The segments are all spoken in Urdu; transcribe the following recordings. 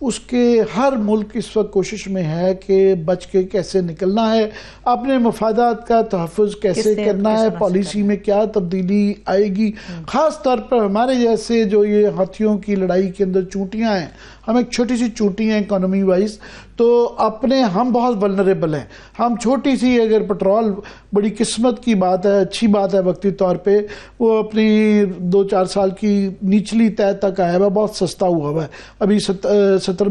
اس کے ہر ملک اس وقت کوشش میں ہے کہ بچ کے کیسے نکلنا ہے، اپنے مفادات کا تحفظ کیسے کرنا ہے، پالیسی میں کیا تبدیلی آئے گی. خاص طور پر ہمارے جیسے جو یہ ہاتھیوں کی لڑائی کے اندر چونٹیاں ہیں، ہم ایک چھوٹی سی چونٹی ہیں اکانومی وائز، تو ہم بہت ولنریبل ہیں. ہم چھوٹی سی اگر پیٹرول بڑی قسمت کی بات ہے، اچھی بات ہے وقتی طور پہ، وہ اپنی 2-4 سال کی نچلی طے تک آیا ہوا، بہت سستا ہوا ہے. ابھی 70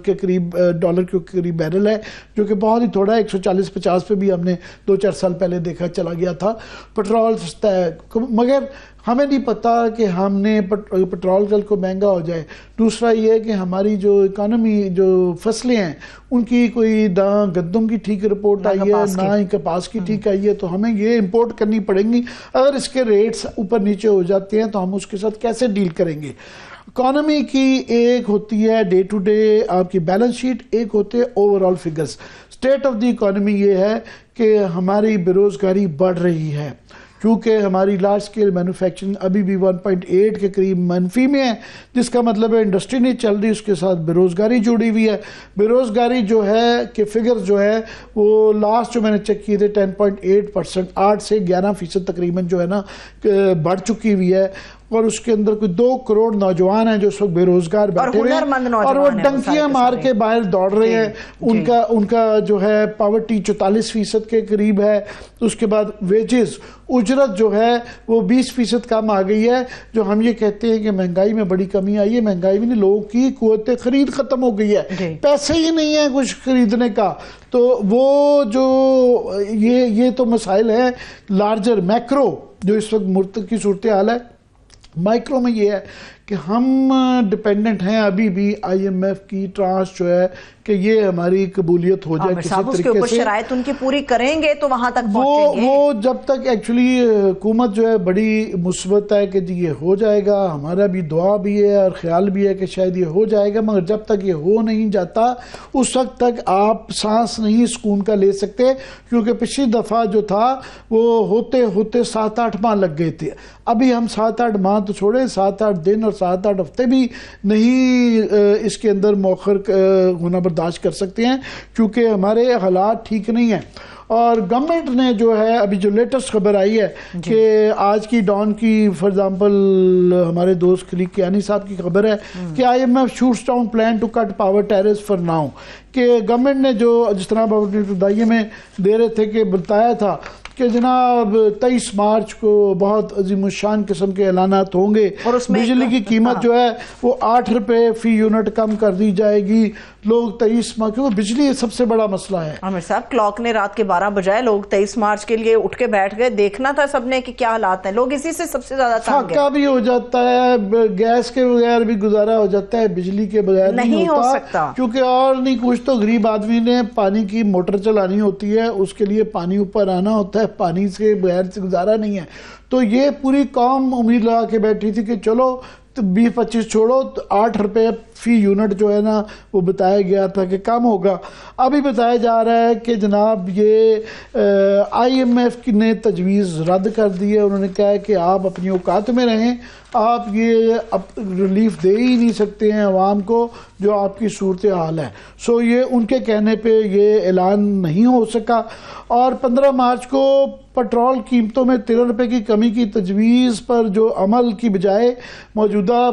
کے قریب ڈالر کے قریب بیرل ہے، جو کہ بہت ہی تھوڑا ہے. 140-50 پہ بھی ہم نے 2-4 سال پہلے دیکھا چلا گیا تھا. پیٹرول سستا ہے، مگر ہمیں نہیں پتا کہ ہم نے پیٹرول کل کو مہنگا ہو جائے. دوسرا یہ ہے کہ ہماری جو اکانومی جو فصلیں ہیں ان کی کوئی نہ گندم کی ٹھیک رپورٹ آئی ہے، نہ ہی کپاس کی ٹھیک آئی ہے، تو ہمیں یہ امپورٹ کرنی پڑیں گی. اگر اس کے ریٹس اوپر نیچے ہو جاتے ہیں تو ہم اس کے ساتھ کیسے ڈیل کریں گے؟ اکانومی کی ایک ہوتی ہے ڈے ٹو ڈے آپ کی بیلنس شیٹ، ایک ہوتے ہیں over all figures. State of the economy یہ ہے کہ ہماری بے روزگاری بڑھ رہی ہے، کیونکہ ہماری لارج سکیل مینوفیکچرنگ ابھی بھی 1.8 کے قریب منفی میں ہے، جس کا مطلب ہے انڈسٹری نہیں چل رہی، اس کے ساتھ بے روزگاری جڑی ہوئی ہے. بے روزگاری جو ہے کہ فگر جو ہے وہ لاسٹ جو میں نے چیک کیے تھے 10.8%، 8 سے 11% تقریباً جو ہے نا بڑھ چکی ہوئی ہے. اور اس کے اندر کوئی 2 کروڑ نوجوان ہیں جو اس وقت بے روزگار بیٹھے ہوئے ہیں اور وہ ڈنکیاں مار کے باہر دوڑ رہے ہیں. ان کا جو ہے پاورٹی 44% کے قریب ہے. اس کے بعد ویجز، اجرت جو ہے وہ 20% کم آ گئی ہے. جو ہم یہ کہتے ہیں کہ مہنگائی میں بڑی کمی آئی ہے، مہنگائی میں نہیں، لوگوں کی قوت خرید ختم ہو گئی ہے، پیسے ہی نہیں ہے کچھ خریدنے کا. تو وہ جو یہ تو مسائل ہیں لارجر میکرو جو اس وقت ملک کی صورتحال ہے. مائکرو میں یہ ہے کہ ہم ڈیپینڈنٹ ہیں ابھی بھی آئی ایم ایف کی ٹرانس جو ہے کہ یہ ہماری قبولیت ہو جائے کسی طریقے سے. شرائط ان کی پوری کریں گے تو وہاں تک پہنچیں گے. وہ جب تک ایکچولی حکومت جو ہے بڑی مثبت ہے کہ جی یہ ہو جائے گا، ہمارا بھی دعا بھی ہے اور خیال بھی ہے کہ شاید یہ ہو جائے گا، مگر جب تک یہ ہو نہیں جاتا اس وقت تک آپ سانس نہیں سکون کا لے سکتے. کیونکہ پچھلی دفعہ جو تھا وہ ہوتے ہوتے 7-8 ماہ لگ گئے تھے. ابھی ہم 7-8 ماہ تو چھوڑیں، 7-8 دن اور 7-8 ہفتے بھی نہیں اس کے اندر مؤخر ہونا برداشت کر سکتے ہیں، کیونکہ ہمارے حالات ٹھیک نہیں ہیں. اور گورنمنٹ نے جو ہے ابھی جو لیٹسٹ خبر آئی ہے کہ آج کی ڈان کی فار ایگزامپل ہمارے دوست خلیق کیانی صاحب کی خبر ہے کہ I M F shoots down plan to cut power tariffs for now, کہ گورنمنٹ نے جو جس طرح ابتدائیے میں دے رہے تھے کہ بتایا تھا کہ جناب 23 مارچ کو بہت عظیم الشان قسم کے اعلانات ہوں گے اور بجلی کی قیمت جو ہے وہ 8 روپے فی یونٹ کم کر دی جائے گی. لوگ 23 مارچ، کیونکہ بجلی سب سے بڑا مسئلہ ہے. عامر صاحب کلاک نے رات کے 12 بجائے، لوگ 23 مارچ کے لیے اٹھ کے بیٹھ گئے. دیکھنا تھا سب نے کہ کیا حالات ہیں. لوگ اسی سے سب سے زیادہ تنگ ہیں. فاقہ بھی ہو جاتا ہے، گیس کے بغیر بھی گزارا ہو جاتا ہے، بجلی کے بغیر نہیں ہو سکتا. کیونکہ اور نہیں کچھ تو غریب آدمی نے پانی کی موٹر چلانی ہوتی ہے، اس کے لیے پانی اوپر آنا ہوتا ہے، پانی سے بغیر سے گزارا نہیں ہے. تو یہ پوری قوم امید لگا کے بیٹھی تھی کہ چلو 20-25 چھوڑو، 8 روپے فی یونٹ جو ہے نا وہ بتایا گیا تھا کہ کم ہوگا. ابھی بتایا جا رہا ہے کہ جناب یہ آئی ایم ایف نے تجویز رد کر دی ہے. انہوں نے کہا ہے کہ آپ اپنی اوقات میں رہیں، آپ یہ ریلیف دے ہی نہیں سکتے ہیں عوام کو جو آپ کی صورتحال ہے. سو یہ ان کے کہنے پہ یہ اعلان نہیں ہو سکا. اور 15 مارچ کو پیٹرول قیمتوں میں 13 روپے کی کمی کی تجویز پر جو عمل کی بجائے موجودہ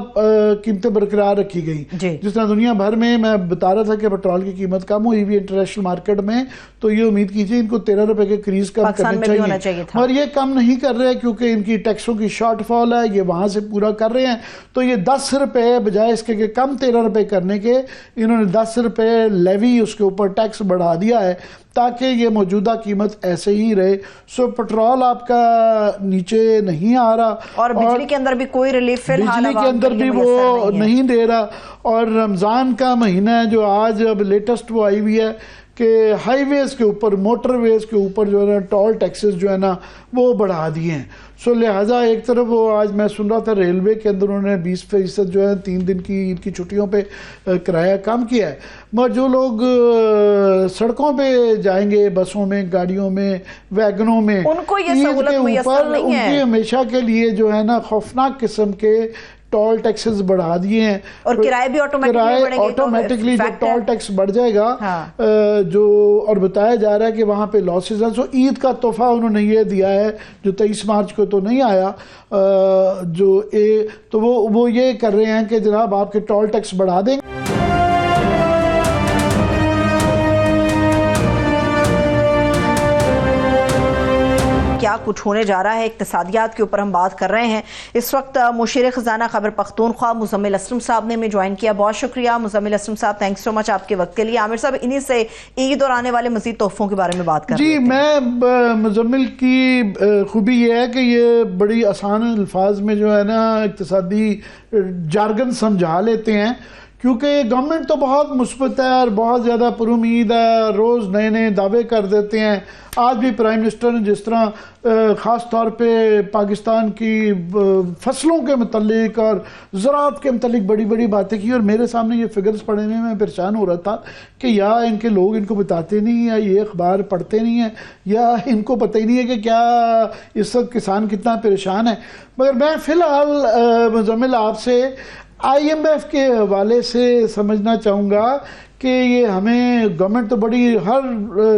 قیمتیں برقرار رکھی گئی. جس طرح دنیا بھر میں بتا رہا تھا کہ پیٹرول کی قیمت کم ہوئی ہوئی انٹرنیشنل مارکیٹ میں، تو یہ امید کیجیے ان کو 13 روپے کے قریب کم کرنا چاہیے. اور یہ کم نہیں کر رہے کیونکہ ان کی ٹیکسوں کی شارٹ فال ہے، یہ وہاں سے پورا کر رہے ہیں. تو یہ 10 روپے بجائے اس کے کہ کم 13 روپے کرنے کے، انہوں نے 10 روپے لیوی اس کے اوپر ٹیکس بڑھا دیا ہے تاکہ یہ موجودہ قیمت ایسے ہی رہے. سو پیٹرول آپ کا نیچے نہیں آ رہا اور بجلی کے اندر بھی کوئی ریلیف فی الحال بجلی کے اندر بھی وہ نہیں دے رہا. اور رمضان کا مہینہ ہے جو آج اب لیٹسٹ وہ آئی ہوئی ہے کہ ہائی ویز کے اوپر، موٹر ویز کے اوپر جو ہے نا ٹول ٹیکسز جو ہے نا وہ بڑھا دیے ہیں. سو لہٰذا ایک طرف وہ آج میں سن رہا تھا ریلوے کے اندر انہوں نے 20% جو ہے 3 دن کی عید کی چھٹیوں پہ کرایہ کم کیا ہے. مگر جو لوگ سڑکوں پہ جائیں گے، بسوں میں، گاڑیوں میں، ویگنوں میں، ان کو یہ سہولت میسر نہیں ہے. ان کی ہمیشہ کے لیے جو ہے نا خوفناک قسم کے ٹول ٹیکسز بڑھا دیے ہیں اور کرائے بھی آٹومیٹکلی جو ٹول ٹیکس بڑھ جائے گا جو اور بتایا جا رہا ہے کہ وہاں پہ لاسز ہیں. سو عید کا تحفہ انہوں نے یہ دیا ہے جو 23 مارچ کو تو نہیں آیا تو وہ یہ کر رہے ہیں کہ جناب آپ کے ٹول ٹیکس بڑھا دیں گے. کیا کچھ ہونے جا رہا ہے اقتصادیات کے اوپر ہم بات کر رہے ہیں. اس وقت مشیر خزانہ خیبر پختونخوا مزمل اسلم صاحب نے ہمیں جوائن کیا. بہت شکریہ مزمل اسلم صاحب, تھینکس سو مچ آپ کے وقت کے لیے. عامر صاحب, انہی سے عید اور آنے والے مزید تحفوں کے بارے میں بات کر جی, میں مزمل کی خوبی یہ ہے کہ یہ بڑی آسان الفاظ میں جو ہے نا اقتصادی جارگن سمجھا لیتے ہیں, کیونکہ گورنمنٹ تو بہت مثبت ہے اور بہت زیادہ پر امید ہے, روز نئے نئے دعوے کر دیتے ہیں. آج بھی پرائم منسٹر نے جس طرح خاص طور پہ پاکستان کی فصلوں کے متعلق اور زراعت کے متعلق بڑی بڑی باتیں کی, اور میرے سامنے یہ فگرز پڑھنے میں پریشان ہو رہا تھا کہ یا ان کے لوگ ان کو بتاتے نہیں, یا یہ اخبار پڑھتے نہیں ہیں, یا ان کو پتہ ہی نہیں ہے کہ کیا اس وقت کسان کتنا پریشان ہے. مگر میں فی الحال مزمل آپ سے آئی ایم ایف کے حوالے سے سمجھنا چاہوں گا کہ یہ ہمیں گورنمنٹ تو بڑی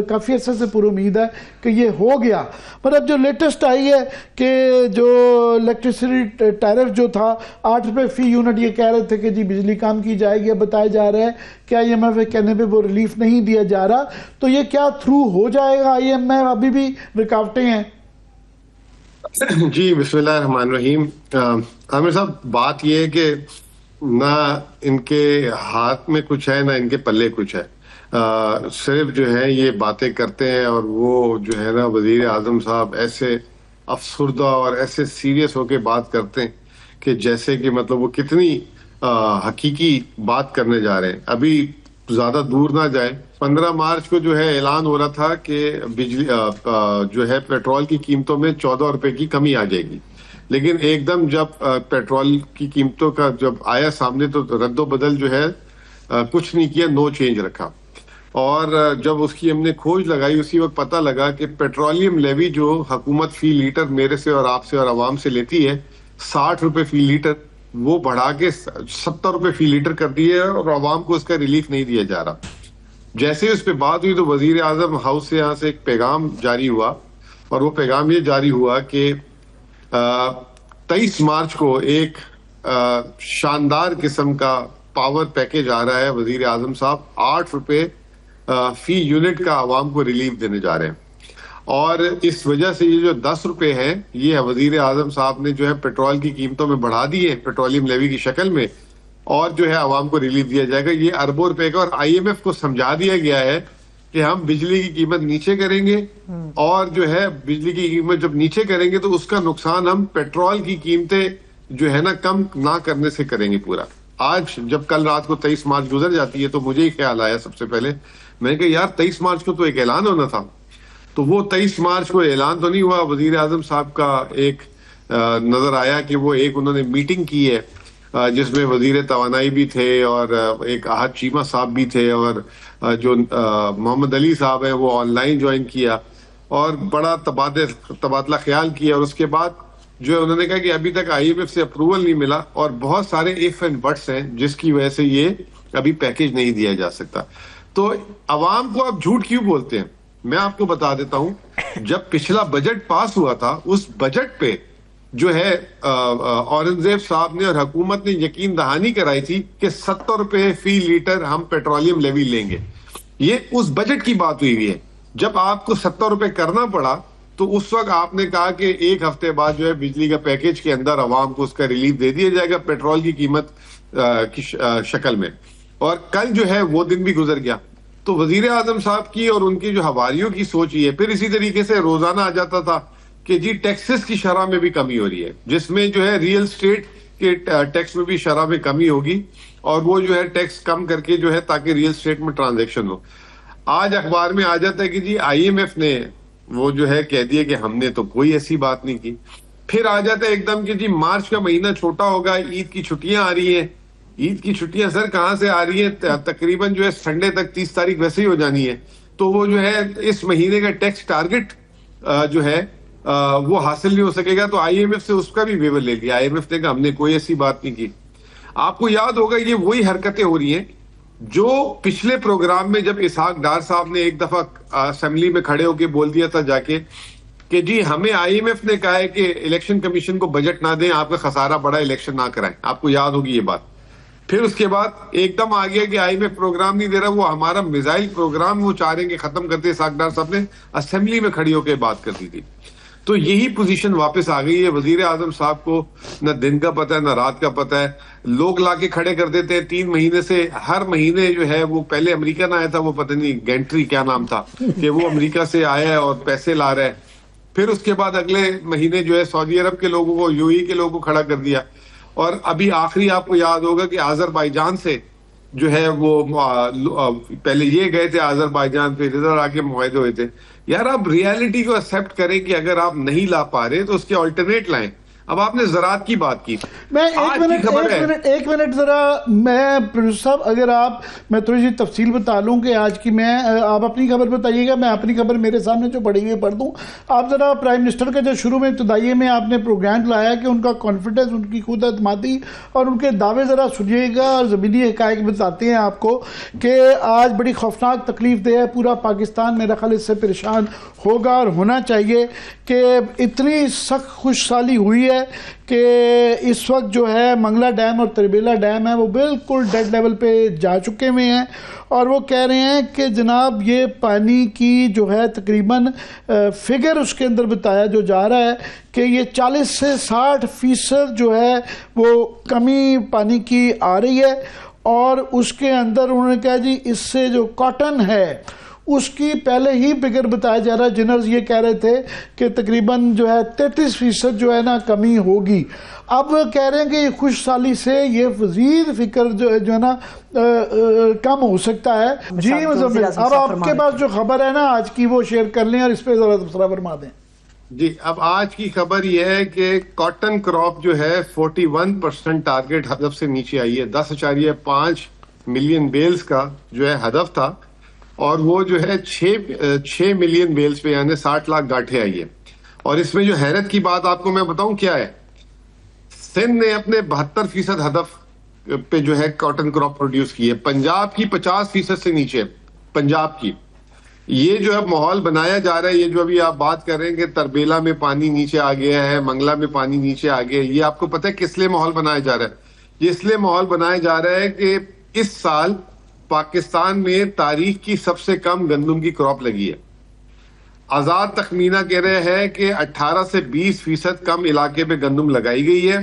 کافی عرصے سے پر امید ہے کہ یہ ہو گیا, پر اب جو لیٹسٹ آئی ہے کہ جو الیکٹریسٹی ٹیرف جو تھا 8 روپے فی یونٹ, یہ کہہ رہے تھے کہ جی بجلی کم کی جائے گی, اب بتایا جا رہا ہے کہ آئی ایم ایف کے کہنے پہ وہ ریلیف نہیں دیا جا رہا, تو یہ کیا تھرو ہو جائے گا آئی ایم ایف؟ ابھی بھی رکاوٹیں ہیں. جی بسم اللہ الرحمن الرحیم. عامر صاحب, بات یہ ہے کہ نہ ان کے ہاتھ میں کچھ ہے نہ ان کے پلے کچھ ہے, صرف جو ہے یہ باتیں کرتے ہیں, اور وہ جو ہے نا وزیر اعظم صاحب ایسے افسردہ اور ایسے سیریس ہو کے بات کرتے ہیں کہ جیسے کہ مطلب وہ کتنی حقیقی بات کرنے جا رہے ہیں. ابھی زیادہ دور نہ جائے, 15 مارچ کو جو ہے اعلان ہو رہا تھا کہ بجلی جو ہے پیٹرول کی قیمتوں میں 14 روپے کی کمی آ جائے گی, لیکن ایک دم جب پیٹرول کی قیمتوں کا جب آیا سامنے تو رد و بدل جو ہے کچھ نہیں کیا, نو چینج رکھا. اور جب اس کی ہم نے کھوج لگائی اسی وقت پتہ لگا کہ پیٹرولیم لیوی جو حکومت فی لیٹر میرے سے اور آپ سے اور عوام سے لیتی ہے 60 روپے فی لیٹر, وہ بڑھا کے 70 روپے فی لیٹر کر دی ہے, اور عوام کو اس کا ریلیف نہیں دیا جا رہا. جیسے اس پہ بات ہوئی تو وزیر اعظم ہاؤس سے یہاں سے ایک پیغام جاری ہوا, اور وہ پیغام یہ جاری ہوا کہ 23 مارچ کو ایک شاندار قسم کا پاور پیکیج آ رہا ہے. وزیر اعظم صاحب 8 روپے فی یونٹ کا عوام کو ریلیف دینے جا رہے ہیں, اور اس وجہ سے یہ جو 10 روپے ہیں یہ وزیر اعظم صاحب نے جو ہے پیٹرول کی قیمتوں میں بڑھا دی ہے پیٹرولیم لیوی کی شکل میں, اور جو ہے عوام کو ریلیف دیا جائے گا. یہ اربوں روپے کا, اور آئی ایم ایف کو سمجھا دیا گیا ہے کہ ہم بجلی کی قیمت نیچے کریں گے, اور جو ہے بجلی کی قیمت جب نیچے کریں گے تو اس کا نقصان ہم پیٹرول کی قیمتیں جو ہے نا کم نہ کرنے سے کریں گے پورا. آج جب کل رات کو 23 مارچ گزر جاتی ہے تو مجھے ہی خیال آیا سب سے پہلے, میں نے کہا یار 23 مارچ کو تو ایک اعلان ہونا تھا, تو وہ 23 مارچ کو اعلان تو نہیں ہوا. وزیر اعظم صاحب کا ایک نظر آیا کہ وہ ایک انہوں نے میٹنگ کی ہے جس میں وزیر توانائی بھی تھے, اور ایک احد چیمہ صاحب بھی تھے, اور جو محمد علی صاحب ہیں وہ آن لائن جوائن کیا, اور بڑا تبادلہ خیال کیا. اور اس کے بعد جو ہے انہوں نے کہا کہ ابھی تک آئی ایم ایف سے اپروول نہیں ملا, اور بہت سارے ایف اینڈ بٹس ہیں جس کی وجہ سے یہ ابھی پیکیج نہیں دیا جا سکتا. تو عوام کو آپ جھوٹ کیوں بولتے ہیں؟ میں آپ کو بتا دیتا ہوں, جب پچھلا بجٹ پاس ہوا تھا اس بجٹ پہ جو ہے اورنگزیب صاحب نے اور حکومت نے یقین دہانی کرائی تھی کہ 70 روپے فی لیٹر ہم پیٹرولیم لیوی لیں گے. یہ اس بجٹ کی بات ہوئی ہے. جب آپ کو 70 روپے کرنا پڑا تو اس وقت آپ نے کہا کہ ایک ہفتے بعد جو ہے بجلی کا پیکیج کے اندر عوام کو اس کا ریلیف دے دیا جائے گا پیٹرول کی قیمت کی شکل میں, اور کل جو ہے وہ دن بھی گزر گیا. تو وزیر اعظم صاحب کی اور ان کی جو حواریوں کی سوچ یہ ہے. پھر اسی طریقے سے روزانہ آ جاتا تھا کہ جی ٹیکسز کی شرح میں بھی کمی ہو رہی ہے, جس میں جو ہے ریئل اسٹیٹ کے ٹیکس میں بھی شرح میں کمی ہوگی, اور وہ جو ہے ٹیکس کم کر کے جو ہے تاکہ ریئل اسٹیٹ میں ٹرانزیکشن ہو. آج اخبار میں آ جاتا ہے کہ جی آئی ایم ایف نے وہ جو ہے کہہ دیا کہ ہم نے تو کوئی ایسی بات نہیں کی. پھر آ جاتا ہے ایک دم کہ جی مارچ کا مہینہ چھوٹا ہوگا, عید کی چھٹیاں آ رہی ہیں. عید کی چھٹیاں سر کہاں سے آ رہی ہیں؟ تقریباً جو ہے سنڈے تک 30 تاریخ ویسے ہی ہو جانی ہے. تو وہ جو ہے اس مہینے کا ٹیکس ٹارگٹ جو ہے وہ حاصل نہیں ہو سکے گا. تو آئی ایم ایف سے اس کا بھی ویور لے لیا. آئی ایم ایف نے کہا ہم نے کوئی ایسی بات نہیں کی. آپ کو یاد ہوگا یہ وہی حرکتیں ہو رہی ہیں جو پچھلے پروگرام میں جب اسحاق ڈار صاحب نے ایک دفعہ اسمبلی میں کھڑے ہو کے بول دیا تھا جا کے کہ جی ہمیں آئی ایم ایف نے کہا ہے کہ الیکشن کمیشن کو بجٹ نہ دیں, آپ کا خسارہ بڑا, الیکشن نہ کرائیں. آپ کو یاد ہوگی یہ بات. پھر اس کے بعد ایک دم آ گیا کہ آئی ایم ایف پروگرام نہیں دے رہا, وہ ہمارا میزائل پروگرام وہ چاہ رہے ہیں کہ ختم کرتے. اسحاق ڈار صاحب نے اسمبلی میں کھڑی ہو کے بات کر دی تھی. تو یہی پوزیشن واپس آ گئی ہے. وزیر اعظم صاحب کو نہ دن کا پتہ ہے نہ رات کا پتہ ہے. لوگ لا کے کھڑے کر دیتے ہیں 3 مہینے سے. ہر مہینے جو ہے وہ پہلے امریکہ نہ آیا تھا, وہ پتہ نہیں گینٹری کیا نام تھا, کہ وہ امریکہ سے آیا ہے اور پیسے لا رہا ہے. پھر اس کے بعد اگلے مہینے جو ہے سعودی عرب کے لوگوں کو, یو ای کے لوگوں کو کھڑا کر دیا. اور ابھی آخری آپ کو یاد ہوگا کہ آذربائیجان سے جو ہے وہ پہلے یہ گئے تھے آذربائیجان, پھر ادھر آ کے معاہدے ہوئے تھے. یار آپ ریالٹی کو ایکسپٹ کریں کہ اگر آپ نہیں لا پا رہے تو اس کے آلٹرنیٹ لائیں. اب آپ نے زراعت کی بات کی, میں ایک منٹ ذرا میں پروفیسر صاحب اگر میں تھوڑی سی تفصیل بتا لوں کہ آج کی میں آپ اپنی خبر بتائیے گا, میں اپنی خبر میرے سامنے جو پڑھی ہوئی پڑھ دوں. آپ ذرا پرائم منسٹر کا جو شروع میں ابتدائیے میں آپ نے پروگرام لایا کہ ان کا کانفیڈنس, ان کی خود اعتمادی اور ان کے دعوے ذرا سنیے گا, اور زمینی حقائق بتاتے ہیں آپ کو کہ آج بڑی خوفناک تکلیف دہ ہے. پورا پاکستان میرا خیال اس سے پریشان ہوگا اور ہونا چاہیے کہ اتنی سخت خوش سالی ہوئی ہے کہ اس وقت جو ہے منگلا ڈیم اور تربیلا ڈیم ہے وہ بالکل ڈیڈ لیول پہ جا چکے ہوئے ہیں. اور وہ کہہ رہے ہیں کہ جناب یہ پانی کی جو ہے تقریباً فگر اس کے اندر بتایا جو جا رہا ہے کہ یہ 40 سے 60% جو ہے وہ کمی پانی کی آ رہی ہے. اور اس کے اندر انہوں نے کہا جی اس سے جو کاٹن ہے اس کی پہلے ہی فگر بتایا جا رہا ہے. جنرلز یہ کہہ رہے تھے کہ تقریباً جو ہے 33% جو ہے نا کمی ہوگی. اب کہہ رہے ہیں کہ خوش سالی سے یہ مزید فکر جو ہے نا کم ہو سکتا ہے. جی مزمل, اب آپ کے پاس جو خبر ہے نا آج کی وہ شیئر کر لیں اور اس پہ ذرا تبصرہ فرما دیں. جی اب آج کی خبر یہ ہے کہ کاٹن کراپ جو ہے 41% ٹارگٹ ہدف سے نیچے آئی ہے. 10.5 ملین بیلز کا جو ہے ہدف تھا, اور وہ جو ہے 6 ملین بیلز پہ یعنی 60 لاکھ گاٹھیں آئی ہے. اور اس میں جو حیرت کی بات آپ کو میں بتاؤں کیا ہے, سندھ نے اپنے 72% ہدف پہ جو ہے کاٹن کراپ پروڈیوس کی ہے. پنجاب کی 50% سے نیچے, پنجاب کی. یہ جو اب ماحول بنایا جا رہا ہے, یہ جو ابھی آپ بات کر رہے ہیں کہ تربیلا میں پانی نیچے آ گیا ہے, منگلا میں پانی نیچے آ گیا ہے, یہ آپ کو پتہ ہے کس لیے ماحول بنایا جا رہا ہے؟ یہ اس لیے ماحول بنایا جا رہا ہے کہ اس سال پاکستان میں تاریخ کی سب سے کم گندم کی کراپ لگی ہے. آزاد تخمینہ کہہ رہے ہیں کہ 18 سے 20% کم علاقے پہ گندم لگائی گئی ہے,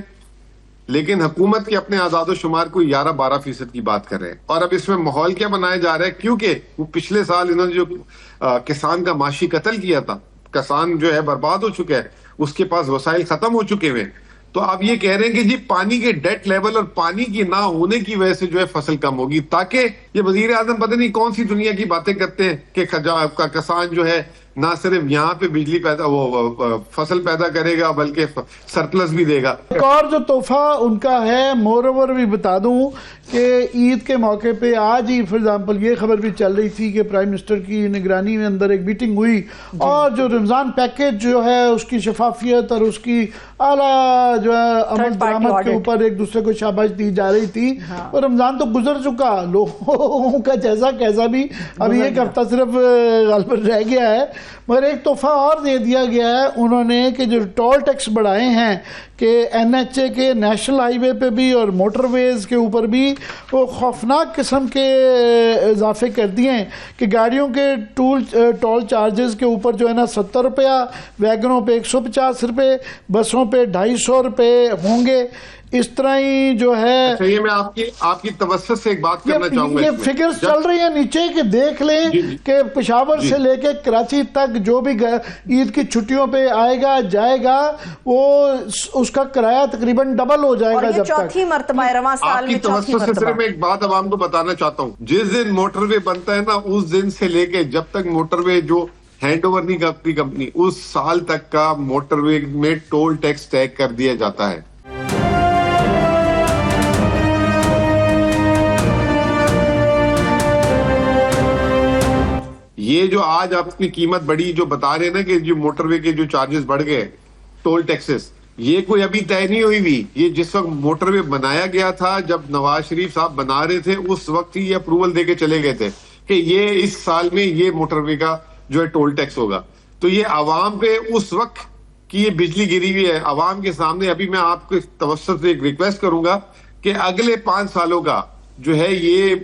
لیکن حکومت کے اپنے اعداد و شمار کو 11-12% کی بات کر رہے ہیں. اور اب اس میں ماحول کیا بنایا جا رہا ہے, کیونکہ وہ پچھلے سال انہوں نے جو کسان کا معاشی قتل کیا تھا, کسان جو ہے برباد ہو چکا ہے, اس کے پاس وسائل ختم ہو چکے ہیں. تو آپ یہ کہہ رہے ہیں کہ جی پانی کے ڈیٹ لیول اور پانی کی نہ ہونے کی وجہ سے جو ہے فصل کم ہوگی, تاکہ یہ وزیر اعظم پتہ نہیں کون سی دنیا کی باتیں کرتے ہیں کہ کسان جو ہے نہ صرف یہاں پہ بجلی پیدا وہ فصل پیدا کرے گا بلکہ سرپلس بھی دے گا. ایک اور جو تحفہ ان کا ہے مور اوور بھی بتا دوں کہ عید کے موقع پہ آج ہی فار ایگزامپل یہ خبر بھی چل رہی تھی کہ پرائم منسٹر کی نگرانی میں اندر ایک میٹنگ ہوئی, اور جو رمضان پیکج جو ہے اس کی شفافیت اور اس کی اعلیٰ جو ہے عمل درآمد کے اوپر ایک دوسرے کو شاباش دی جا رہی تھی. اور رمضان تو گزر چکا, لوگوں کا جیسا کیسا بھی ابھی ایک ہفتہ صرف غالباً رہ گیا ہے, مگر ایک تحفہ اور دے دیا گیا ہے انہوں نے کہ جو ٹول ٹیکس بڑھائے ہیں کہ این ایچ اے کے نیشنل ہائی وے پہ بھی اور موٹر ویز کے اوپر بھی وہ خوفناک قسم کے اضافے کر دیے ہیں کہ گاڑیوں کے ٹول چارجز کے اوپر جو ہے نا 70 روپیہ, ویگنوں پہ 150 روپے, بسوں پہ 250 روپے ہوں گے. اس طرح ہی جو ہے یہ میں آپ کی توسط سے ایک بات کرنا چاہوں گا. یہ فگرز چل رہی ہیں نیچے کہ دیکھ لیں کہ پشاور سے لے کے کراچی تک جو بھی عید کی چھٹیوں پہ آئے گا جائے گا وہ اس کا کرایہ تقریباً ڈبل ہو جائے گا. جب تک چوتھی مرتبہ ہے رواں سال میں, چوتھی مرتبہ. صرف میں ایک بات عوام کو بتانا چاہتا ہوں, جس دن موٹر وے بنتا ہے نا اس دن سے لے کے جب تک موٹر وے جو ہینڈ اوور نہیں کرتی کمپنی, اس سال تک کا موٹر وے میں ٹول ٹیکس طے کر دیا جاتا ہے. یہ جو آج آپ کی قیمت بڑی جو بتا رہے ہیں نا کہ جو موٹر وے کے جو چارجز بڑھ گئے, ٹول ٹیکسز, یہ کوئی ابھی طے نہیں ہوئی ہوئی. یہ جس وقت موٹر وے بنایا گیا تھا, جب نواز شریف صاحب بنا رہے تھے, اس وقت ہی یہ اپروول دے کے چلے گئے تھے کہ یہ اس سال میں یہ موٹر وے کا جو ہے ٹول ٹیکس ہوگا. تو یہ عوام پہ اس وقت کی یہ بجلی گری ہوئی ہے عوام کے سامنے. ابھی میں آپ کو توسط سے ایک ریکویسٹ کروں گا کہ اگلے 5 سالوں کا جو ہے یہ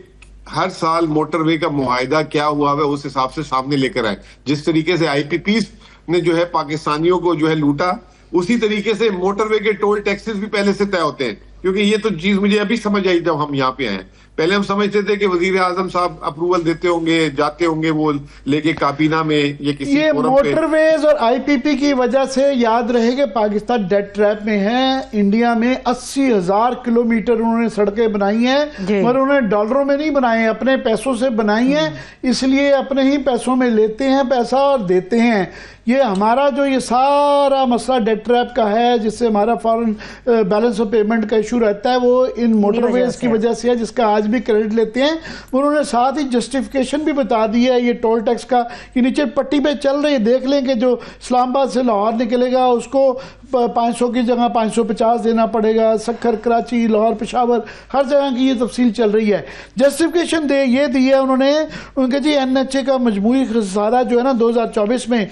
ہر سال موٹر وے کا معاہدہ کیا ہوا ہے اس حساب سے سامنے لے کر آئے. جس طریقے سے آئی پی پیز نے جو ہے پاکستانیوں کو جو ہے لوٹا, اسی طریقے سے موٹر وے کے ٹول ٹیکسز بھی پہلے سے طے ہوتے ہیں. کیونکہ یہ تو چیز مجھے ابھی سمجھ آئی جب ہم یہاں پہ آئے. پہلے ہم سمجھتے تھے کہ وزیر اعظم صاحب اپروول دیتے ہوں گے, جاتے ہوں گے وہ لے کے کابینہ میں, یہ موٹر ویز اور آئی پی پی کی وجہ سے یاد رہے کہ پاکستان ڈیڈ ٹریپ میں ہے. انڈیا میں 80,000 کلومیٹر انہوں نے سڑکیں بنائی ہیں, مگر انہوں نے ڈالروں میں نہیں بنائے ہیں, اپنے پیسوں سے بنائی ہیں. اس لیے اپنے ہی پیسوں میں لیتے ہیں پیسہ اور دیتے ہیں. یہ ہمارا جو یہ سارا مسئلہ ڈیڈ ٹریپ کا ہے, جس سے ہمارا فارن بیلنس آف پیمنٹ کا ایشو رہتا ہے, وہ ان موٹر ویز کی وجہ سے ہے, جس کا آج بھی کریڈٹ لیتے ہیں. انہوں نے ساتھ ہی جسٹیفیکیشن بھی بتا دی ہے یہ ٹول ٹیکس کا. یہ نیچے پٹی پہ چل رہی ہے, دیکھ لیں کہ جو اسلام آباد سے لاہور نکلے گا اس کو 500 کی جگہ 550 دینا پڑے گا. سکھر, کراچی, لاہور, پشاور, ہر جگہ کی یہ تفصیل چل رہی ہے. جسٹیفیکیشن یہ دی ہے انہوں نے, ان کے جی این ایچ اے کا مجموعی خسارہ جو ہے نا 2024 میں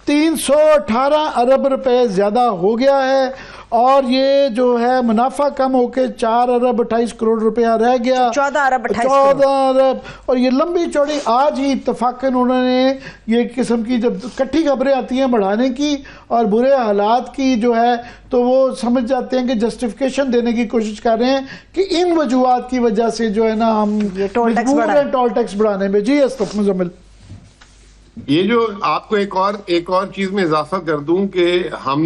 318 ارب روپے زیادہ ہو گیا ہے, اور یہ جو ہے منافع کم ہو کے 4 ارب 28 کروڑ روپیہ رہ گیا, 14 ارب 28 ارب. اور یہ لمبی چوڑی آج ہی اتفاقاً انہوں نے یہ قسم کی جب کٹھی خبریں آتی ہیں بڑھانے کی اور برے حالات کی جو ہے, تو وہ سمجھ جاتے ہیں کہ جسٹیفیکیشن دینے کی کوشش کر رہے ہیں کہ ان وجوہات کی وجہ سے جو ہے نا ہم ٹول ٹیکس بڑھانے میں. جی اسطف مزمل. یہ جو آپ کو ایک اور چیز میں اضافہ کر دوں کہ ہم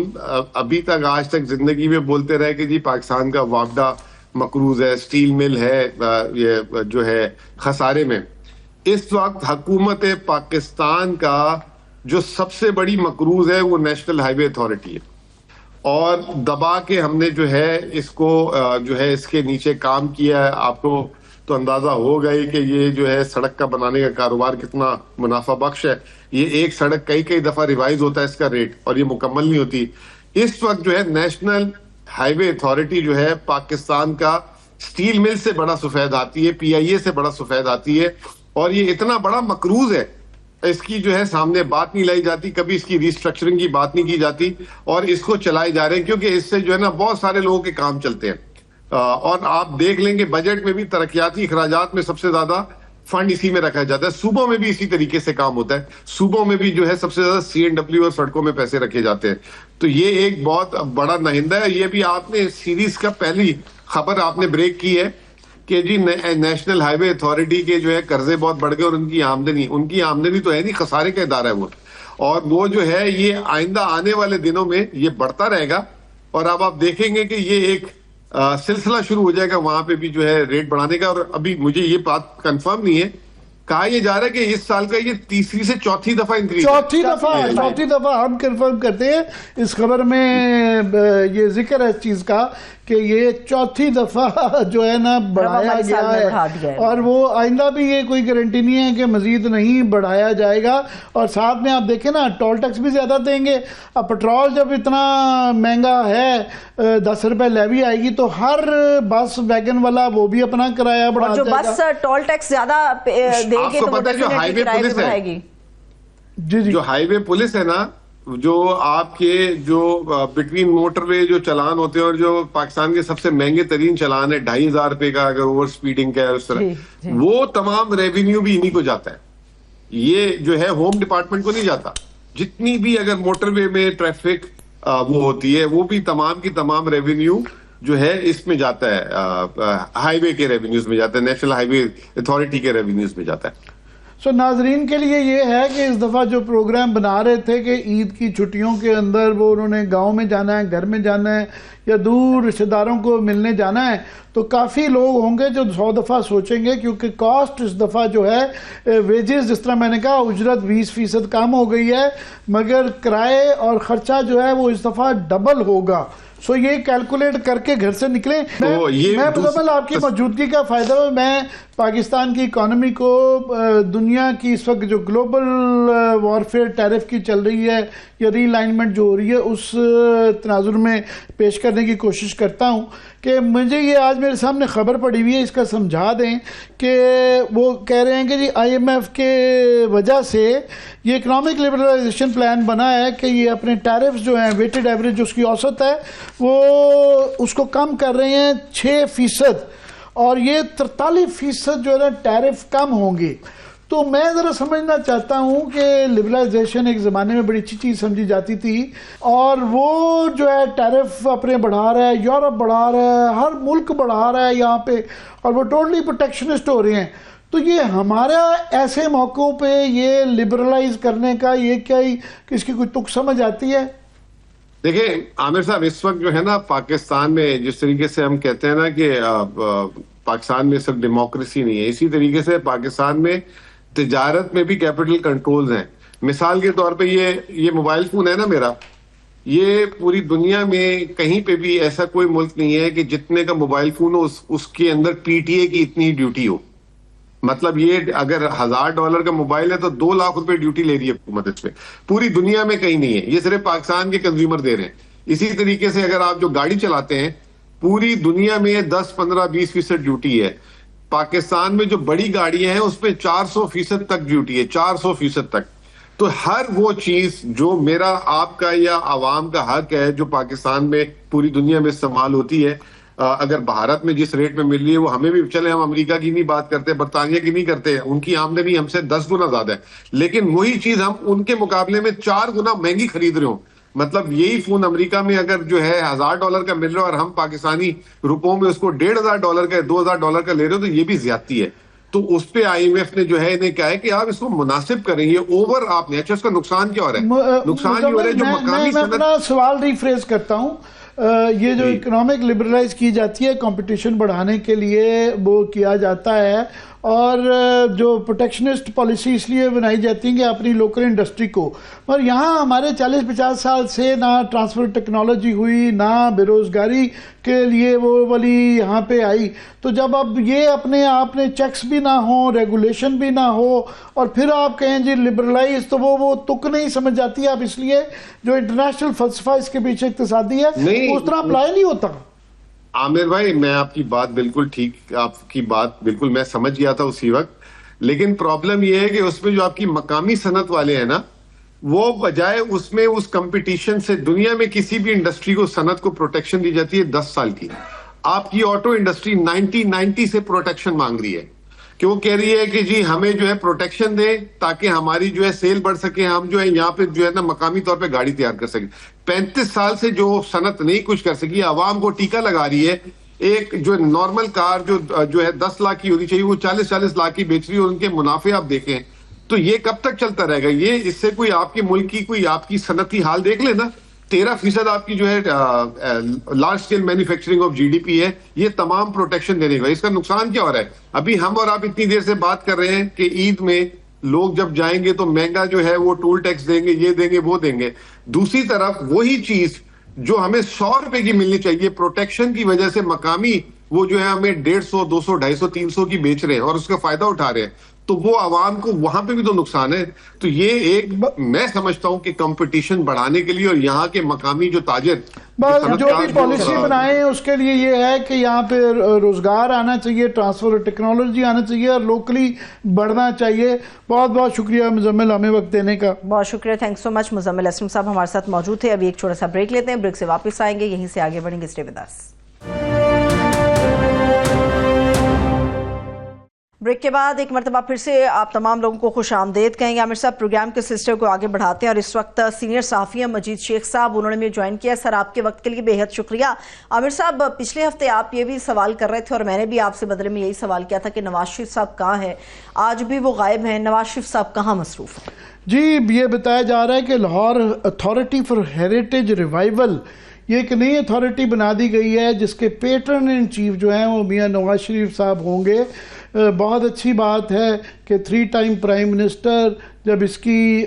ابھی تک آج تک زندگی میں بولتے رہے کہ جی پاکستان کا وابڈا مقروض ہے, سٹیل مل ہے یہ جو ہے خسارے میں. اس وقت حکومت پاکستان کا جو سب سے بڑی مقروض ہے وہ نیشنل ہائی وے اتھارٹی ہے, اور دبا کے ہم نے جو ہے اس کو جو ہے اس کے نیچے کام کیا ہے. آپ کو تو اندازہ ہو گئی کہ یہ جو ہے سڑک کا بنانے کا کاروبار کتنا منافع بخش ہے. یہ ایک سڑک کئی دفعہ ریوائز ہوتا ہے اس کا ریٹ, اور یہ مکمل نہیں ہوتی. اس وقت جو ہے نیشنل ہائی وے اتھارٹی جو ہے پاکستان کا سٹیل مل سے بڑا سفید آتی ہے, پی آئی اے سے بڑا سفید آتی ہے, اور یہ اتنا بڑا مقروض ہے, اس کی جو ہے سامنے بات نہیں لائی جاتی, کبھی اس کی ریسٹرکچرنگ کی بات نہیں کی جاتی, اور اس کو چلائے جا رہے ہیں کیونکہ اس سے جو ہے نا بہت سارے لوگوں کے کام چلتے ہیں. اور آپ دیکھ لیں گے بجٹ میں بھی ترقیاتی اخراجات میں سب سے زیادہ فنڈ اسی میں رکھا جاتا ہے. صوبوں میں بھی اسی طریقے سے کام ہوتا ہے, صوبوں میں بھی جو ہے سب سے زیادہ سی این ڈبلیو اور سڑکوں میں پیسے رکھے جاتے ہیں. تو یہ ایک بہت بڑا نہندہ ہے. یہ بھی آپ نے سیریز کا پہلی خبر آپ نے بریک کی ہے کہ جی نیشنل ہائی وے اتھارٹی کے جو ہے قرضے بہت بڑھ گئے, اور ان کی آمدنی تو ہے نہیں, خسارے کا ادارہ ہے وہ, اور وہ جو ہے یہ آئندہ آنے والے دنوں میں یہ بڑھتا رہے گا. اور اب آپ دیکھیں گے کہ یہ ایک سلسلہ شروع ہو جائے گا وہاں پہ بھی جو ہے ریٹ بڑھانے کا. اور ابھی مجھے یہ بات کنفرم نہیں ہے, کہا یہ جا رہا ہے کہ اس سال کا یہ تیسری سے چوتھی دفعہ انکریز, چوتھی دفعہ ہم کنفرم کرتے ہیں. اس خبر میں یہ ذکر ہے اس چیز کا کہ یہ چوتھی دفعہ جو ہے نا بڑھایا گیا ہے, اور وہ آئندہ بھی یہ کوئی گارنٹی نہیں ہے کہ مزید نہیں بڑھایا جائے گا. اور ساتھ میں آپ دیکھیں نا ٹول ٹیکس بھی زیادہ دیں گے. اب پٹرول جب اتنا مہنگا ہے 10 روپے لیوی آئے گی تو ہر بس ویگن والا وہ بھی اپنا کرایہ بڑھا جو بس ٹول ٹیکس زیادہ دے گے تو جو ہائی وے پولیس ہے, جو ہائی وے پولیس ہے نا, جو آپ کے جو بٹوین موٹر وے جو چلان ہوتے ہیں, اور جو پاکستان کے سب سے مہنگے ترین چلان ہے 2,500 روپے کا اگر اوور سپیڈنگ کا ہے اس طرح, وہ تمام ریونیو بھی انہی کو جاتا ہے. یہ جو ہے ہوم ڈپارٹمنٹ کو نہیں جاتا. جتنی بھی اگر موٹر وے میں ٹریفک وہ ہوتی ہے وہ بھی تمام کی تمام ریونیو جو ہے اس میں جاتا ہے, ہائی وے کے ریونیوز میں جاتا ہے, نیشنل ہائی وے اتھارٹی کے ریونیوز میں جاتا ہے. سو ناظرین کے لیے یہ ہے کہ اس دفعہ جو پروگرام بنا رہے تھے کہ عید کی چھٹیوں کے اندر وہ انہوں نے گاؤں میں جانا ہے, گھر میں جانا ہے, یا دور رشتہ داروں کو ملنے جانا ہے, تو کافی لوگ ہوں گے جو 100 دفعہ سوچیں گے, کیونکہ کاسٹ اس دفعہ جو ہے ویجز جس طرح میں نے کہا اجرت 20% کم ہو گئی ہے, مگر کرائے اور خرچہ جو ہے وہ اس دفعہ ڈبل ہوگا. سو یہ کیلکولیٹ کر کے گھر سے نکلیں. میں مزمل آپ کی موجودگی کا فائدہ ہو, میں پاکستان کی اکانومی کو دنیا کی اس وقت جو گلوبل وارفیئر ٹیرف کی چل رہی ہے یا ری الائنمنٹ جو ہو رہی ہے اس تناظر میں پیش کرنے کی کوشش کرتا ہوں کہ مجھے یہ آج میرے سامنے خبر پڑی ہوئی ہے, اس کا سمجھا دیں کہ وہ کہہ رہے ہیں کہ جی آئی ایم ایف کے وجہ سے یہ اکنامک لبرلائزیشن پلان بنا ہے کہ یہ اپنے ٹیرفز جو ہیں ویٹڈ ایوریج جو اس کی اوسط ہے وہ اس کو کم کر رہے ہیں 6%, اور یہ 43% جو ہے نا ٹیرف کم ہوں گے. تو میں ذرا سمجھنا چاہتا ہوں کہ لبرلائزیشن ایک زمانے میں بڑی اچھی چیز سمجھی جاتی تھی, اور وہ جو ہے ٹیرف اپنے بڑھا رہا ہے, یورپ بڑھا رہا ہے, ہر ملک بڑھا رہا ہے یہاں پہ, اور وہ ٹوٹلی پروٹیکشنسٹ ہو رہے ہیں. تو یہ ہمارا ایسے موقعوں پہ یہ لبرلائز کرنے کا یہ کیا ہی اس کی کوئی تک سمجھ آتی ہے؟ دیکھیں عامر صاحب, اس وقت جو ہے نا پاکستان میں جس طریقے سے ہم کہتے ہیں نا کہ پاکستان میں صرف ڈیموکریسی نہیں ہے, اسی طریقے سے پاکستان میں تجارت میں بھی کیپٹل کنٹرولز ہیں. مثال کے طور پہ یہ موبائل فون ہے نا میرا, یہ پوری دنیا میں کہیں پہ بھی ایسا کوئی ملک نہیں ہے کہ جتنے کا موبائل فون ہو اس کے اندر پی ٹی اے کی اتنی ڈیوٹی ہو. مطلب یہ اگر $1000 کا موبائل ہے تو 2 لاکھ روپے ڈیوٹی لے رہی ہے حکومت اس پہ. پوری دنیا میں کہیں نہیں ہے, یہ صرف پاکستان کے کنزیومر دے رہے ہیں. اسی طریقے سے اگر آپ جو گاڑی چلاتے ہیں پوری دنیا میں 10-15-20% ڈیوٹی ہے. پاکستان میں جو بڑی گاڑیاں ہیں اس پہ 400% تک ڈیوٹی ہے, 400% تک. تو ہر وہ چیز جو میرا آپ کا یا عوام کا حق ہے جو پاکستان میں پوری دنیا میں استعمال ہوتی ہے, اگر بھارت میں جس ریٹ میں مل رہی ہے وہ ہمیں بھی, چلے ہم امریکہ کی نہیں بات کرتے, برطانیہ کی نہیں کرتے, ان کی آمدنی ہم سے 10 گنا زیادہ ہے, لیکن وہی چیز ہم ان کے مقابلے میں 4 گنا مہنگی خرید رہے ہوں. مطلب یہی فون امریکہ میں اگر جو ہے $1000 کا مل رہا ہے اور ہم پاکستانی روپوں میں اس کو $1500 کا $2000 کا لے رہے ہو, تو یہ بھی زیادتی ہے. تو اس پہ آئی ایم ایف نے جو ہے انہیں کہا ہے کہ آپ اس کو مناسب کریں, یہ اوور آپ نے. اچھا اس کا نقصان کیا ہو رہا ہے؟ نقصان یہ ہو رہا ہے جو مقامی میں اپنا سوال ریفریز کرتا ہوں. یہ جو اکنامک لبرلائز کی جاتی ہے کمپٹیشن بڑھانے کے لیے وہ کیا جاتا ہے, اور جو پروٹیکشنسٹ پالیسی اس لیے بنائی جاتی ہیں کہ اپنی لوکل انڈسٹری کو, اور یہاں ہمارے 40-50 سال سے نہ ٹرانسفر ٹیکنالوجی ہوئی, نہ بے روزگاری کے لیے وہ والی یہاں پہ آئی. تو جب اب یہ اپنے آپ نے چیکس بھی نہ ہوں, ریگولیشن بھی نہ ہو, اور پھر آپ کہیں جی لبرلائز, تو وہ تک نہیں سمجھ جاتی آپ, اس لیے جو انٹرنیشنل فلسفہ اس کے پیچھے اقتصادی ہے اس طرح اپلائی نہیں ہوتا. عامر بھائی میں آپ کی بات بالکل ٹھیک, آپ کی بات بالکل میں سمجھ گیا تھا اسی وقت, لیکن پرابلم یہ ہے کہ اس میں جو آپ کی مقامی صنعت والے ہیں نا, وہ بجائے اس میں اس کمپٹیشن سے, دنیا میں کسی بھی انڈسٹری کو صنعت کو پروٹیکشن دی جاتی ہے 10 سال کی. آپ کی آٹو انڈسٹری 1990 سے پروٹیکشن مانگ رہی ہے کہ وہ کہہ رہی ہے کہ جی ہمیں جو ہے پروٹیکشن دے تاکہ ہماری جو ہے سیل بڑھ سکے, ہم جو ہے یہاں پہ جو ہے نا مقامی طور پہ گاڑی تیار کر سکیں. 35 سال سے جو صنعت نہیں کچھ کر سکی, عوام کو ٹیکہ لگا رہی ہے. ایک جو نارمل کار جو ہے 10 لاکھ کی ہونی چاہیے وہ 40-40 لاکھ کی بیچ رہی ہے, اور ان کے منافع آپ دیکھیں. تو یہ کب تک چلتا رہے گا؟ یہ اس سے کوئی آپ کے ملک کی کوئی آپ کی صنعتی حال دیکھ لیں نا, 13% آپ کی جو ہے large scale manufacturing of GDP ہے, یہ تمام پروٹیکشن دینے کا. اس کا نقصان کیا ہو رہا ہے؟ ابھی ہم اور آپ اتنی دیر سے بات کر رہے ہیں کہ عید میں لوگ جب جائیں گے تو مہنگا جو ہے وہ ٹول ٹیکس دیں گے, یہ دیں گے, وہ دیں گے. دوسری طرف وہی چیز جو ہمیں 100 روپے کی ملنی چاہیے پروٹیکشن کی وجہ سے مقامی وہ جو ہے ہمیں 150, 200, 250, 300 کی بیچ رہے ہیں اور اس کا فائدہ اٹھا رہے ہیں. تو وہ عوام کو وہاں پہ بھی تو نقصان ہے. تو یہ ایک میں سمجھتا ہوں کہ کمپٹیشن بڑھانے کے لیے اور یہاں کے مقامی جو تاجر جو بھی پالیسی بنائے ہیں اس کے لیے یہ ہے کہ یہاں پہ روزگار آنا چاہیے, ٹرانسفر ٹیکنالوجی آنا چاہیے, اور لوکلی بڑھنا چاہیے. بہت بہت شکریہ مزمل ہمیں وقت دینے کا. بہت شکریہ, تھینک سو مچ. مزمل اسلم صاحب ہمارے ساتھ موجود تھے. ابھی ایک چھوٹا سا بریک لیتے ہیں, بریک سے واپس آئیں گے, یہیں سے آگے بڑھیں گے. Stay with us. بریک کے بعد ایک مرتبہ پھر سے آپ تمام لوگوں کو خوش آمدید کہیں گے. عامر صاحب پروگرام کے سلسلے کو آگے بڑھاتے ہیں, اور اس وقت سینئر صحافی ہیں مجید شیخ صاحب, انہوں نے مجھے جوائن کیا. سر آپ کے وقت کے لیے بے حد شکریہ. عامر صاحب پچھلے ہفتے آپ یہ بھی سوال کر رہے تھے اور میں نے بھی آپ سے بدلے میں یہی سوال کیا تھا کہ نواز شریف صاحب کہاں ہیں؟ آج بھی وہ غائب ہیں. نواز شریف صاحب کہاں مصروف ہیں؟ جی یہ بتایا جا رہا ہے کہ Lahore authority for heritage revival یہ ایک نئی اتھارٹی بنا دی گئی ہے جس کے پیٹرن ان چیف جو ہیں وہ میاں نواز شریف صاحب ہوں گے. بہت اچھی بات ہے کہ 3 ٹائم پرائم منسٹر جب اس کی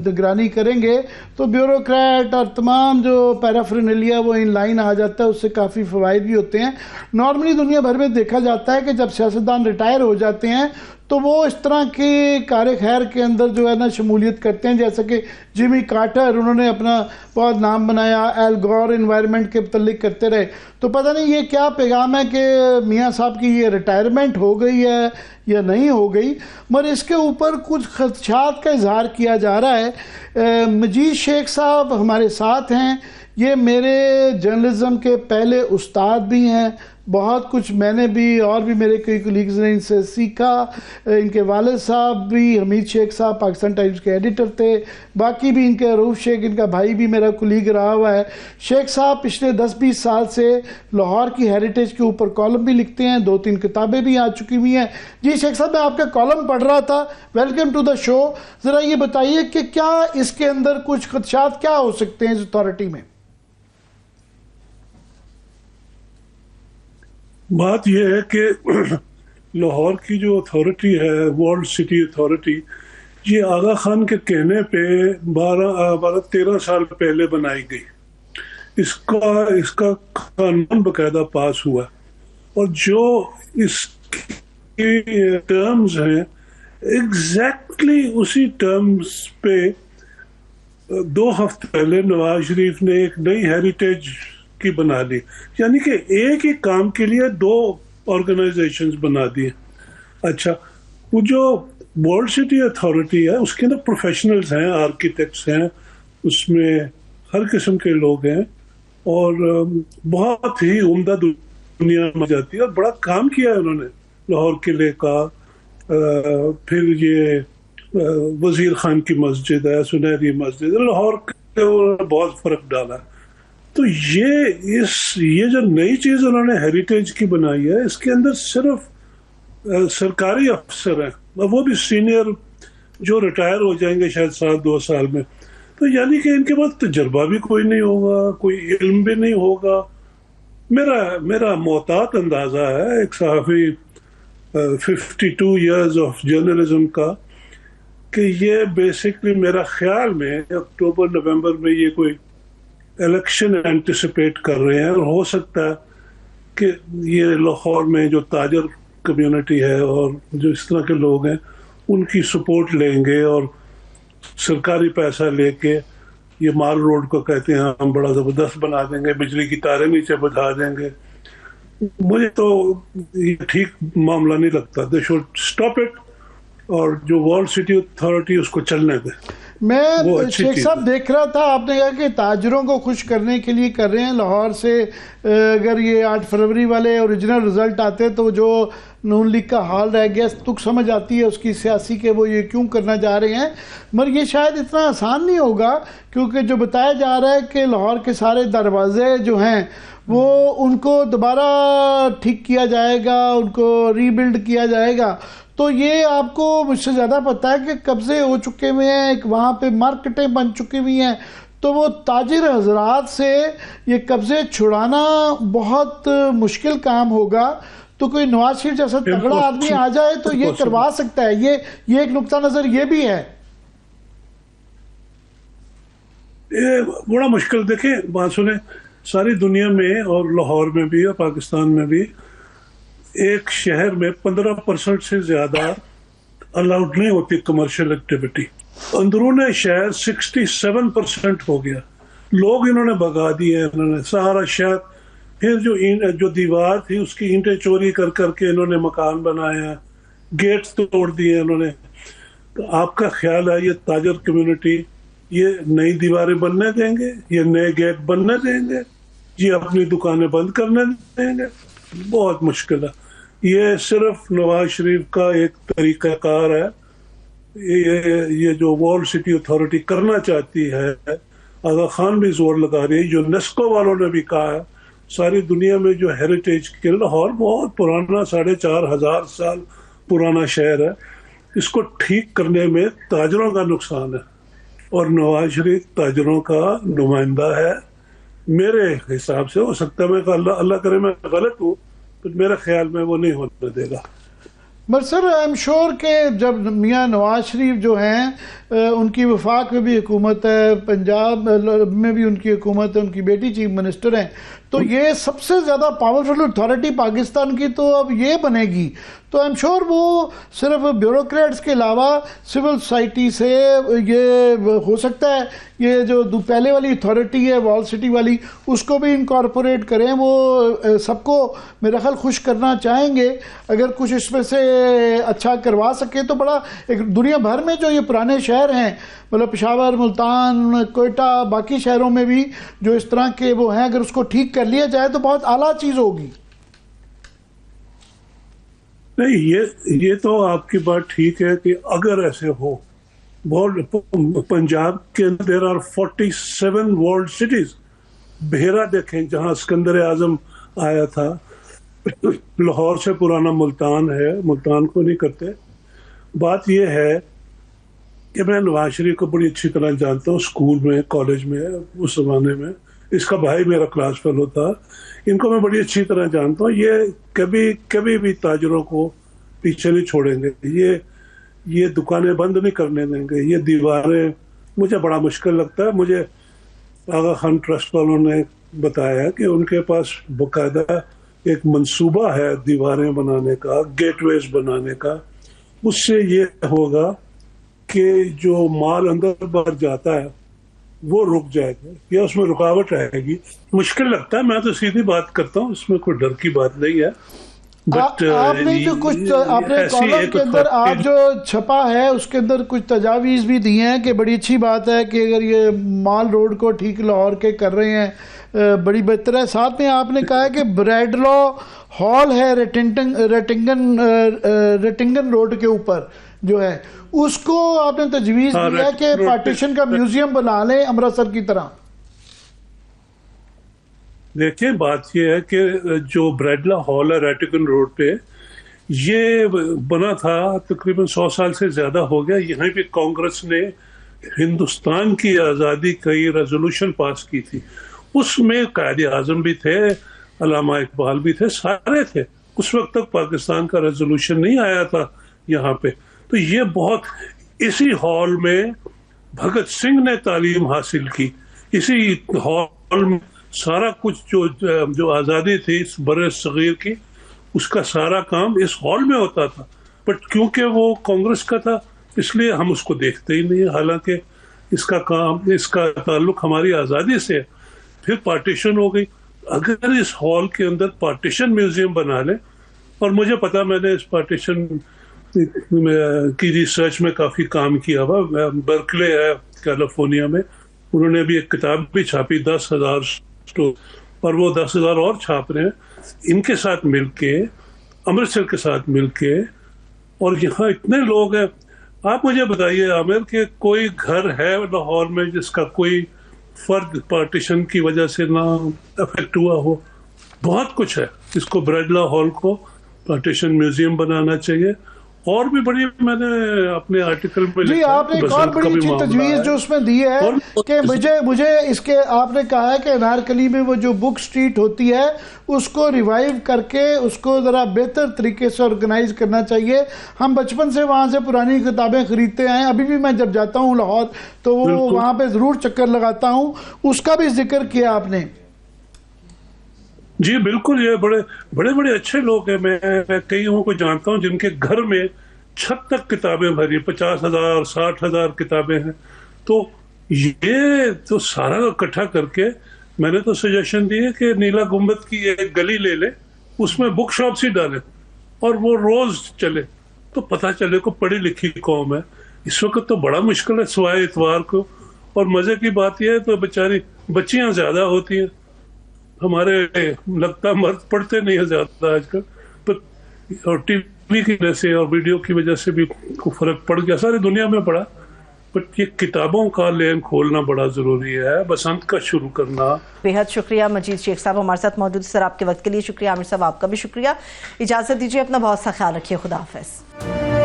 نگرانی کریں گے تو بیوروکریٹ اور تمام جو پیرافرنیلیا وہ ان لائن آ جاتا ہے، اس سے کافی فوائد بھی ہوتے ہیں۔ نارملی دنیا بھر میں دیکھا جاتا ہے کہ جب سیاستدان ریٹائر ہو جاتے ہیں تو وہ اس طرح کے کار خیر کے اندر جو ہے نا شمولیت کرتے ہیں، جیسا کہ جیمی کارٹر، انہوں نے اپنا بہت نام بنایا، ایل گور انوائرمنٹ کے متعلق کرتے رہے۔ تو پتہ نہیں یہ کیا پیغام ہے کہ میاں صاحب کی یہ ریٹائرمنٹ ہو گئی ہے یا نہیں ہو گئی، مگر اس کے اوپر کچھ خدشات کا اظہار کیا جا رہا ہے۔ مجید شیخ صاحب ہمارے ساتھ ہیں، یہ میرے جرنلزم کے پہلے استاد بھی ہیں، بہت کچھ میں نے بھی اور بھی میرے کئی کولیگز نے ان سے سیکھا۔ ان کے والد صاحب بھی، حمید شیخ صاحب پاکستان ٹائمز کے ایڈیٹر تھے، باقی بھی ان کے روف شیخ، ان کا بھائی بھی میرا کولیگ رہا ہوا ہے۔ شیخ صاحب پچھلے 10-20 سال سے لاہور کی ہیریٹیج کے اوپر کالم بھی لکھتے ہیں، 2-3 کتابیں بھی آ چکی ہوئی ہیں۔ جی شیخ صاحب، میں آپ کا کالم پڑھ رہا تھا، ویلکم ٹو دا شو۔ ذرا یہ بتائیے کہ کیا اس کے اندر کچھ خدشات کیا ہو سکتے ہیں اس اتھارٹی میں؟ بات یہ ہے کہ لاہور کی جو اتھارٹی ہے، ورلڈ سٹی اتھارٹی، یہ آغا خان کے کہنے پہ 12-13 سال پہلے بنائی گئی۔ اس کا قانون باقاعدہ پاس ہوا، اور جو اس کی ٹرمز ہیں ایگزیکٹلی اسی ٹرمز پہ 2 ہفتے پہلے نواز شریف نے ایک نئی ہیریٹیج کی بنا لی، یعنی کہ ایک ہی کام کے لیے 2 آرگنائزیشنز بنا دی۔ اچھا، وہ جو ورلڈ سٹی اتھارٹی ہے اس کے اندر پروفیشنلز ہیں، آرکیٹیکٹس ہیں، اس میں ہر قسم کے لوگ ہیں، اور بہت ہی عمدہ دنیا میں جاتی ہے، اور بڑا کام کیا ہے انہوں نے لاہور قلعے کا۔ پھر یہ وزیر خان کی مسجد ہے، سنہری مسجد، لاہور کے بہت فرق ڈالا۔ تو یہ جو نئی چیز انہوں نے ہیریٹیج کی بنائی ہے، اس کے اندر صرف سرکاری افسر ہیں، وہ بھی سینئر جو ریٹائر ہو جائیں گے شاید 1-2 سال میں۔ تو یعنی کہ ان کے پاس تجربہ بھی کوئی نہیں ہوگا، کوئی علم بھی نہیں ہوگا۔ میرا محتاط اندازہ ہے ایک صحافی 52 ایئرز آف جرنلزم کا، کہ یہ بیسکلی میرا خیال میں اکتوبر نومبر میں یہ کوئی الیکشن اینٹیسپیٹ کر رہے ہیں، اور ہو سکتا ہے کہ یہ لاہور میں جو تاجر کمیونٹی ہے اور جو اس طرح کے لوگ ہیں ان کی سپورٹ لیں گے، اور سرکاری پیسہ لے کے یہ مال روڈ کو کہتے ہیں ہم بڑا زبردست بنا دیں گے، بجلی کی تاریں نیچے بجھا دیں گے۔ مجھے تو یہ ٹھیک معاملہ نہیں لگتا۔ دے شوڈ اسٹاپ اٹ، اور جو ورلڈ سٹی اتھارٹی اس کو چلنے دے۔ میں شیخ صاحب دیکھ رہا تھا، آپ نے کہا کہ تاجروں کو خوش کرنے کے لیے کر رہے ہیں۔ لاہور سے اگر یہ 8 فروری والے اوریجنل رزلٹ آتے تو جو نون لیگ کا حال رہ گیا، تک سمجھ آتی ہے اس کی سیاسی کہ وہ یہ کیوں کرنا جا رہے ہیں، مگر یہ شاید اتنا آسان نہیں ہوگا، کیونکہ جو بتایا جا رہا ہے کہ لاہور کے سارے دروازے جو ہیں وہ ان کو دوبارہ ٹھیک کیا جائے گا، ان کو ری بلڈ کیا جائے گا۔ تو یہ آپ کو مجھ سے زیادہ پتہ ہے کہ قبضے ہو چکے ہوئے ہیں، ایک وہاں پہ مارکیٹیں بن چکی ہوئی ہیں، تو وہ تاجر حضرات سے یہ قبضے چھڑانا بہت مشکل کام ہوگا۔ تو کوئی نواز شریف جیسا تگڑا آدمی آ جائے تو یہ کروا سکتا ہے، یہ ایک نقطہ نظر یہ بھی ہے۔ یہ بڑا مشکل، دیکھیں بات سنیں، ساری دنیا میں اور لاہور میں بھی اور پاکستان میں بھی ایک شہر میں 15% سے زیادہ الاؤڈ نہیں ہوتی کمرشل ایکٹیویٹی۔ اندرون شہر 67% ہو گیا، لوگ انہوں نے بگا دیے، انہوں نے سارا شہر۔ پھر جو دیوار تھی اس کی اینٹیں چوری کر کے انہوں نے مکان بنایا، گیٹس توڑ دیے انہوں نے۔ تو آپ کا خیال ہے یہ تاجر کمیونٹی یہ نئی دیواریں بننے دیں گے، یہ نئے گیٹ بننے دیں گے، یہ اپنی دکانیں بند کرنے دیں گے؟ بہت مشکل ہے۔ یہ صرف نواز شریف کا ایک طریقہ کار ہے، یہ جو ورلڈ سٹی اتھارٹی کرنا چاہتی ہے۔ آغا خان بھی زور لگا رہی ہے، یونیسکو والوں نے بھی کہا ہے ساری دنیا میں جو ہیریٹیج کے، لاہور بہت پرانا 4500 سال پرانا شہر ہے، اس کو ٹھیک کرنے میں تاجروں کا نقصان ہے، اور نواز شریف تاجروں کا نمائندہ ہے میرے حساب سے۔ ہو سکتا ہے میں اللہ کرے میں غلط ہوں، تو میرے خیال میں وہ نہیں ہونے دے گا۔ But sir I am sure کہ جب میاں نواز شریف جو ہیں ان کی وفاق میں بھی حکومت ہے، پنجاب میں بھی ان کی حکومت ہے، ان کی بیٹی چیف منسٹر ہیں، تو یہ سب سے زیادہ پاورفل اتھارٹی پاکستان کی تو اب یہ بنے گی. تو آئی ایم شور وہ صرف بیوروکریٹس کے علاوہ سول سوسائٹی سے یہ ہو سکتا ہے یہ جو پہلے والی اتھارٹی ہے وال سٹی والی اس کو بھی انکارپوریٹ کریں. وہ سب کو میرا خیال خوش کرنا چاہیں گے. اگر کچھ اس میں سے اچھا کروا سکے تو بڑا ایک دنیا بھر میں جو یہ پرانے شہر ہیں مطلب پشاور، ملتان، کوئٹہ، باقی شہروں میں بھی جو اس طرح کے وہ ہیں، اگر اس کو ٹھیک کر لیا جائے تو بہت اعلیٰ چیز ہوگی. نہیں، یہ تو آپ کی بات ٹھیک ہے کہ اگر ایسے ہو. پنجاب کے اندر دیر آر 47 ورلڈ سٹیز. بحیرہ دیکھیں جہاں اسکندر اعظم آیا تھا، لاہور سے پرانا ملتان ہے، ملتان کو نہیں کرتے. بات یہ ہے کہ میں نواز شریف کو بڑی اچھی طرح جانتا ہوں، اسکول میں، کالج میں، اس زمانے میں اس کا بھائی میرا کلاس فیلو تھا. ان کو میں بڑی اچھی طرح جانتا ہوں. یہ کبھی بھی تاجروں کو پیچھے نہیں چھوڑیں گے، یہ دکانیں بند نہیں کرنے دیں گے. یہ دیواریں مجھے بڑا مشکل لگتا ہے. مجھے آغا خان ٹرسٹ والوں نے بتایا کہ ان کے پاس باقاعدہ ایک منصوبہ ہے دیواریں بنانے کا، گیٹ ویز بنانے کا. اس سے یہ ہوگا کہ جو مال اندر باہر جاتا ہے وہ رک جائے گا یا اس میں رکاوٹ آئے گی. مشکل لگتا ہے، میں تو سیدھی بات کرتا ہوں، اس میں کوئی ڈر کی بات نہیں ہے. آپ نے جو کچھ اپنے کالم کے اندر آپ جو چھپا ہے اس کے اندر کچھ تجاویز بھی دی ہیں کہ بڑی اچھی بات ہے کہ اگر یہ مال روڈ کو ٹھیک لاہور کے کر رہے ہیں بڑی بہتر ہے. ساتھ میں آپ نے کہا ہے کہ بریڈلو ہال ہے ریٹنگن روڈ کے اوپر جو ہے اس کو آپ نے تجویز دی ہے کہ پارٹیشن کا میوزیم بنا لیں امرتسر کی طرح. دیکھیں بات یہ ہے کہ جو بریڈلا ہال ہے ریٹنگن روڈ پہ، یہ بنا تھا تقریباً 100 سال سے زیادہ ہو گیا. یہاں پہ کانگریس نے ہندوستان کی آزادی کا یہ ریزولوشن پاس کی تھی. اس میں قائد اعظم بھی تھے، علامہ اقبال بھی تھے، سارے تھے. اس وقت تک پاکستان کا ریزولوشن نہیں آیا تھا یہاں پہ. تو یہ بہت اسی ہال میں بھگت سنگھ نے تعلیم حاصل کی. اسی ہال میں سارا کچھ جو آزادی تھی اس بر صغیر کی، اس کا سارا کام اس ہال میں ہوتا تھا. بٹ کیونکہ وہ کانگریس کا تھا اس لیے ہم اس کو دیکھتے ہی نہیں، حالانکہ اس کا تعلق ہماری آزادی سے ہے. پھر پارٹیشن ہو گئی. اگر اس ہال کے اندر پارٹیشن میوزیم بنا لیں، اور مجھے پتا میں نے اس پارٹیشن کی ریسرچ میں کافی کام کیا ہوا. برکلے ہے کیلیفورنیا میں، انہوں نے بھی ایک کتاب بھی چھاپی 10,000 سٹور، اور وہ 10,000 اور چھاپ رہے ہیں. ان کے ساتھ مل کے، امرتسر کے ساتھ مل کے، اور یہاں اتنے لوگ ہیں. آپ مجھے بتائیے عامر کہ کوئی گھر ہے لاہور میں جس کا کوئی فرد پارٹیشن کی وجہ سے نہ افیکٹ ہوا ہو؟ بہت کچھ ہے. اس کو بریڈلا ہال کو پارٹیشن میوزیم بنانا چاہیے. اور بھی بڑی میں نے اپنے آرٹیکل میں جی آپ نے ایک اور بڑی اچھی تجویز جو اس میں دی ہے کہ مجھے اس کے آپ نے کہا ہے کہ انارکلی میں وہ جو بک سٹریٹ ہوتی ہے اس کو ریوائیو کر کے اس کو ذرا بہتر طریقے سے آرگنائز کرنا چاہیے. ہم بچپن سے وہاں سے پرانی کتابیں خریدتے ہیں، ابھی بھی میں جب جاتا ہوں لاہور تو وہ وہاں پہ ضرور چکر لگاتا ہوں. اس کا بھی ذکر کیا آپ نے. جی بالکل، یہ بڑے اچھے لوگ ہیں. میں کئیوں کو جانتا ہوں جن کے گھر میں چھت تک کتابیں بھری، 50,000 60,000 کتابیں ہیں. تو یہ تو سارا اکٹھا کر کے میں نے تو سجیشن دی ہے کہ نیلا گنبد کی ایک گلی لے لیں، اس میں بک شاپس ہی ڈالیں اور وہ روز چلے تو پتہ چلے کو پڑھی لکھی قوم ہے. اس وقت تو بڑا مشکل ہے سوائے اتوار کو. اور مزے کی بات یہ ہے تو بیچاری بچیاں زیادہ ہوتی ہیں. ہمارے لگتا مرد پڑھتے نہیں ہیں زیادہ آج کل، اور ٹی وی کی وجہ سے اور ویڈیو کی وجہ سے بھی فرق پڑ گیا، ساری دنیا میں پڑا. بٹ یہ کتابوں کا لین کھولنا بڑا ضروری ہے، بسنت کا شروع کرنا. بہت شکریہ مجید شیخ صاحب ہمارے ساتھ موجود. سر آپ کے وقت کے لیے شکریہ. عامر صاحب آپ کا بھی شکریہ. اجازت دیجیے، اپنا بہت سا خیال رکھیے. خدا حافظ.